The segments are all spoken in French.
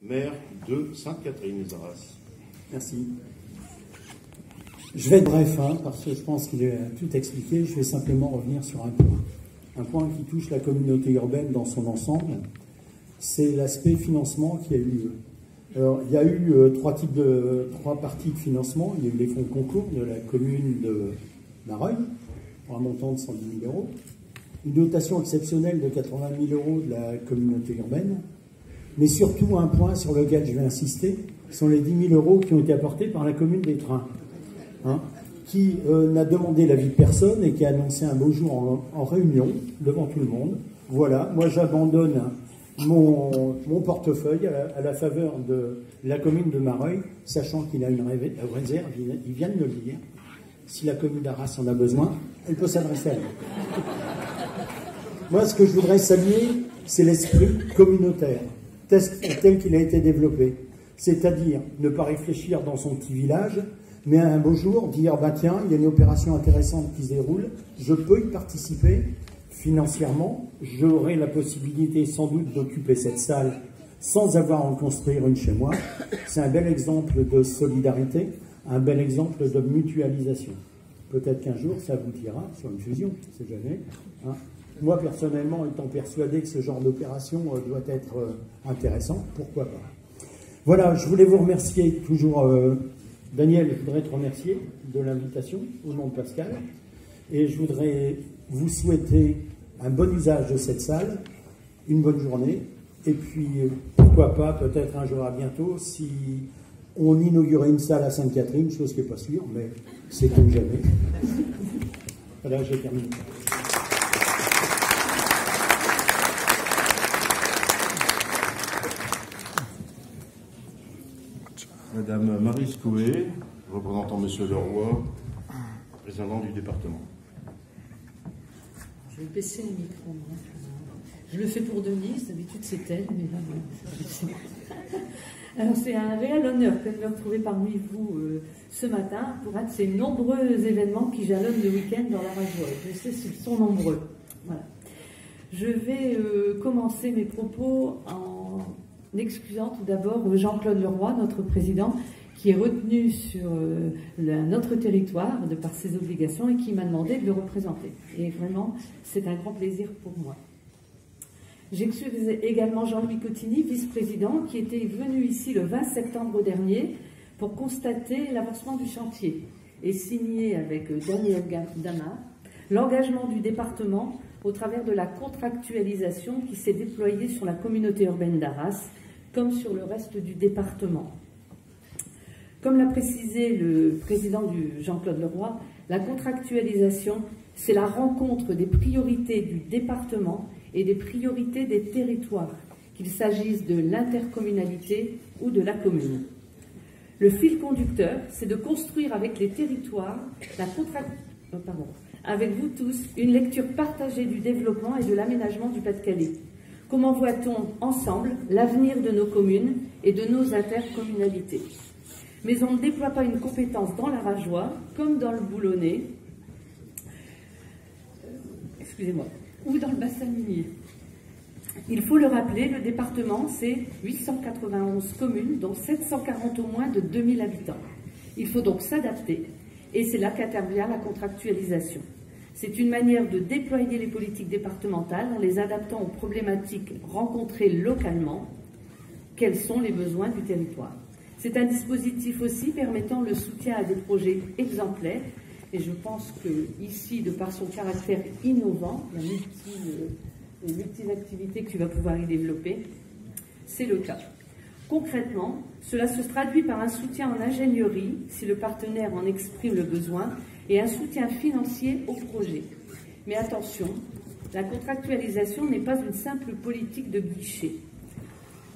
maire de Sainte-Catherine-les-Arras. Merci. Je vais être bref, parce que je pense qu'il a tout expliqué. Je vais simplement revenir sur un point qui touche la communauté urbaine dans son ensemble. C'est l'aspect financement qui a eu lieu. Alors, il y a eu trois parties de financement. Il y a eu les fonds de concours de la commune de Mareuil, pour un montant de 110 000 euros. Une dotation exceptionnelle de 80 000 euros de la communauté urbaine. Mais surtout, un point sur lequel je vais insister, sont les 10 000 euros qui ont été apportés par la commune d'Étrun, qui n'a demandé l'avis de personne et qui a annoncé un beau jour en réunion, devant tout le monde. Voilà, moi j'abandonne mon portefeuille à la faveur de la commune de Mareuil, sachant qu'il a une réserve, il vient de me le dire. Si la commune d'Arras en a besoin, elle peut s'adresser à lui. Moi, ce que je voudrais saluer, c'est l'esprit communautaire, tel qu'il a été développé. C'est-à-dire ne pas réfléchir dans son petit village, mais un beau jour dire, bah tiens, il y a une opération intéressante qui se déroule, je peux y participer financièrement, j'aurai la possibilité sans doute d'occuper cette salle sans avoir à en construire une chez moi. C'est un bel exemple de solidarité, un bel exemple de mutualisation. Peut-être qu'un jour ça aboutira sur une fusion, je ne sais jamais. Moi personnellement, étant persuadé que ce genre d'opération doit être intéressant, pourquoi pas. Voilà, je voulais vous remercier toujours. Daniel, je voudrais te remercier de l'invitation au nom de Pascal. Et je voudrais vous souhaiter un bon usage de cette salle, une bonne journée. Et puis, pourquoi pas, peut-être un jour à bientôt, si on inaugurait une salle à Sainte-Catherine, chose qui n'est pas sûre, mais c'est comme jamais. Voilà, j'ai terminé. Madame Marie Scoué, représentant Monsieur Leroy, président du département. Je vais baisser le micro. Je le fais pour Denise, d'habitude c'est elle, mais là, c'est moi. Alors c'est un réel honneur que de me retrouver parmi vous ce matin pour un de ces nombreux événements qui jalonnent le week-end dans la région. Je sais qu'ils sont nombreux. Voilà. Je vais commencer mes propos en excusant tout d'abord Jean-Claude Leroy, notre président, qui est retenu sur notre territoire de par ses obligations et qui m'a demandé de le représenter. Et vraiment, c'est un grand plaisir pour moi. J'excuse également Jean-Louis Cotigny, vice-président, qui était venu ici le 20 septembre dernier pour constater l'avancement du chantier et signer avec Daniel Dama l'engagement du département au travers de la contractualisation qui s'est déployée sur la communauté urbaine d'Arras comme sur le reste du département. Comme l'a précisé le président du Jean-Claude Leroy, la contractualisation, c'est la rencontre des priorités du département et des priorités des territoires, qu'il s'agisse de l'intercommunalité ou de la commune. Le fil conducteur, c'est de construire avec les territoires, avec vous tous, une lecture partagée du développement et de l'aménagement du Pas-de-Calais. Comment voit-on ensemble l'avenir de nos communes et de nos intercommunalités? Mais on ne déploie pas une compétence dans l'Arageois, comme dans le Boulonnais, ou dans le bassin minier. Il faut le rappeler, le département, c'est 891 communes, dont 740 au moins de 2000 habitants. Il faut donc s'adapter, et c'est là qu'intervient la contractualisation. C'est une manière de déployer les politiques départementales en les adaptant aux problématiques rencontrées localement. Quels sont les besoins du territoire? C'est un dispositif aussi permettant le soutien à des projets exemplaires. Et je pense que ici, de par son caractère innovant, il y a multi-activités que tu vas pouvoir y développer, c'est le cas. Concrètement, cela se traduit par un soutien en ingénierie, si le partenaire en exprime le besoin, et un soutien financier au projet. Mais attention, la contractualisation n'est pas une simple politique de guichet.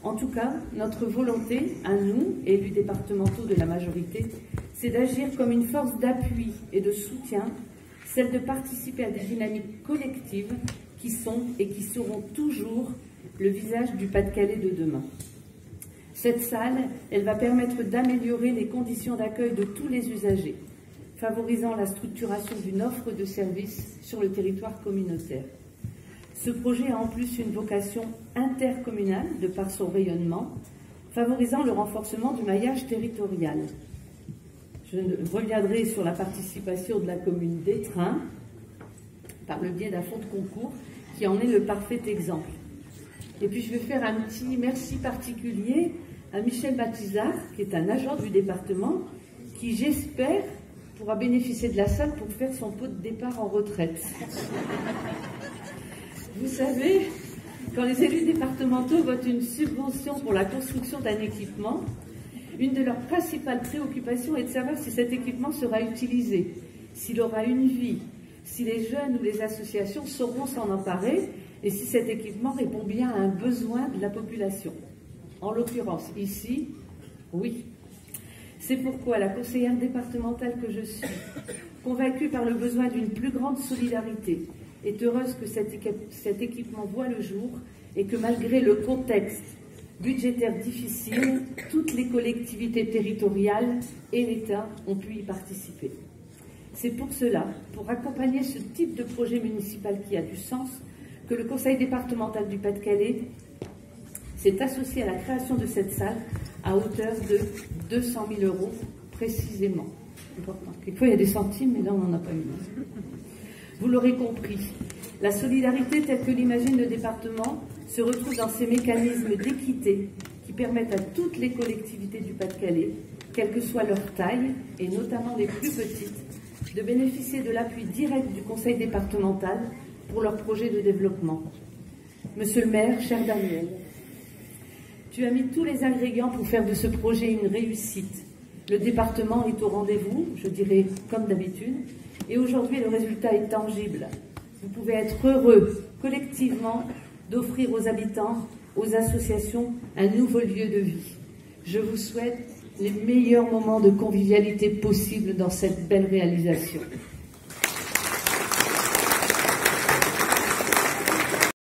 En tout cas, notre volonté, à nous, élus départementaux de la majorité, c'est d'agir comme une force d'appui et de soutien, celle de participer à des dynamiques collectives qui sont et qui seront toujours le visage du Pas-de-Calais de demain. Cette salle, elle va permettre d'améliorer les conditions d'accueil de tous les usagers, favorisant la structuration d'une offre de services sur le territoire communautaire. Ce projet a en plus une vocation intercommunale de par son rayonnement, favorisant le renforcement du maillage territorial. Je reviendrai sur la participation de la commune d'Étreins par le biais d'un fonds de concours qui en est le parfait exemple. Et puis je vais faire un petit merci particulier à Michel Matizard, qui est un agent du département, qui j'espère pourra bénéficier de la salle pour faire son pot de départ en retraite. Vous savez, quand les élus départementaux votent une subvention pour la construction d'un équipement, une de leurs principales préoccupations est de savoir si cet équipement sera utilisé, s'il aura une vie, si les jeunes ou les associations sauront s'en emparer et si cet équipement répond bien à un besoin de la population. En l'occurrence, ici, oui. C'est pourquoi la conseillère départementale que je suis, convaincue par le besoin d'une plus grande solidarité, est heureuse que cet équipement voit le jour et que malgré le contexte budgétaire difficile, toutes les collectivités territoriales et l'État ont pu y participer. C'est pour cela, pour accompagner ce type de projet municipal qui a du sens, que le Conseil départemental du Pas-de-Calais s'est associé à la création de cette salle à hauteur de 200 000 € précisément. Quelquefois il y a des centimes, mais là on n'en a pas eu. Vous l'aurez compris, la solidarité telle que l'imagine le département se retrouve dans ces mécanismes d'équité qui permettent à toutes les collectivités du Pas-de-Calais, quelle que soit leur taille, et notamment les plus petites, de bénéficier de l'appui direct du conseil départemental pour leurs projets de développement. Monsieur le maire, cher Daniel, tu as mis tous les ingrédients pour faire de ce projet une réussite. Le département est au rendez-vous, je dirais comme d'habitude, et aujourd'hui le résultat est tangible. Vous pouvez être heureux collectivement d'offrir aux habitants, aux associations, un nouveau lieu de vie. Je vous souhaite les meilleurs moments de convivialité possibles dans cette belle réalisation.